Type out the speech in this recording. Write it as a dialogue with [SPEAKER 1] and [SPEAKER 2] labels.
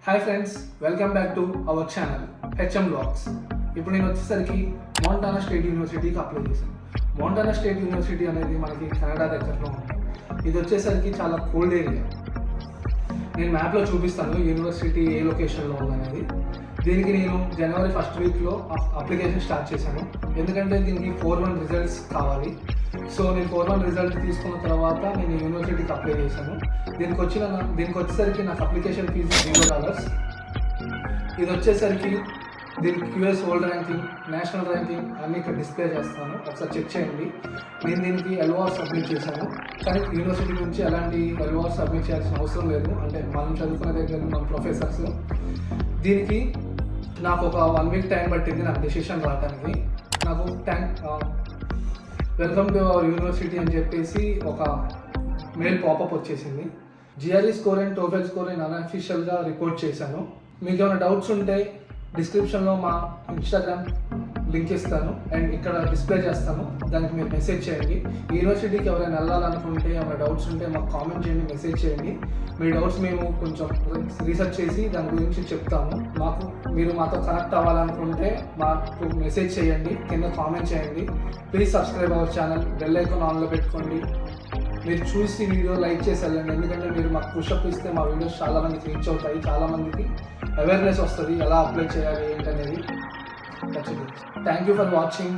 [SPEAKER 1] Hi friends, welcome back to our channel HM blogs. ఇప్పుడు నేను వచ్చేసరికి మౌంటానా స్టేట్ యూనివర్సిటీకి అప్లై చేశాను. మౌంటానా స్టేట్ యూనివర్సిటీ అనేది మనకి కెనడా దగ్గరలో ఉంది. ఇది వచ్చేసరికి చాలా కోల్డ్ ఏరియా. నేను మ్యాప్లో చూపిస్తాను యూనివర్సిటీ ఏ లొకేషన్లో ఉందనేది. దీనికి నేను జనవరి ఫస్ట్ వీక్లో అప్లికేషన్ స్టార్ట్ చేశాను. ఎందుకంటే దీనికి 4-1 రిజల్ట్స్ కావాలి. సో నేను 4-1 రిజల్ట్ తీసుకున్న తర్వాత నేను యూనివర్సిటీకి అప్లై చేశాను. దీనికి వచ్చేసరికి నాకు అప్లికేషన్ ఫీజు $0. ఇది వచ్చేసరికి దీనికి QS world ranking, national ranking అన్నీ ఇక్కడ డిస్ప్లే చేస్తాను, ఒకసారి చెక్ చేయండి. నేను దీనికి ఎల్ఓఆర్ సబ్మిట్ చేశాను, కానీ యూనివర్సిటీ నుంచి ఎలాంటి ఎల్ఓఆర్ సబ్మిట్ చేయాల్సిన అవసరం లేదు. అంటే మనం చదువుకునే దగ్గర మన ప్రొఫెసర్స్. దీనికి నాకు ఒక 1 వీక్ టైం పట్టింది నాకు డెసిషన్ రావడానికి. నాకు వెల్కమ్ టు అవర్ యూనివర్సిటీ అని చెప్పేసి ఒక మెయిల్ పాపప్ వచ్చేసింది. GRE score and TOEFL score నేను అన్అఫీషియల్గా రిపోర్ట్ చేశాను. మీకు ఏమైనా డౌట్స్ ఉంటే డిస్క్రిప్షన్లో మా ఇన్స్టాగ్రామ్ లింక్ ఇస్తాను అండ్ ఇక్కడ డిస్ప్లే చేస్తాను, దానికి మీరు మెసేజ్ చేయండి. ఈ యూనివర్సిటీకి ఎవరైనా వెళ్ళాలనుకుంటే ఏమైనా డౌట్స్ ఉంటే మాకు కామెంట్ చేయండి, మెసేజ్ చేయండి. మీ డౌట్స్ మేము కొంచెం రీసెర్చ్ చేసి దాని గురించి చెప్తాము. మీరు మాతో కనెక్ట్ అవ్వాలనుకుంటే మాకు మెసేజ్ చేయండి, కింద కామెంట్ చేయండి. Please subscribe our channel, bell icon ఆన్లో పెట్టుకోండి. మీరు చూసి వీడియో లైక్ చేసి వెళ్ళండి, ఎందుకంటే మీరు మాకు పుషప్ ఇస్తే మా వీడియోస్ చాలామందికి రీచ్ అవుతాయి, చాలామందికి అవేర్నెస్ వస్తుంది ఎలా అప్లై చేయాలి ఏంటనేది. Thank you for watching.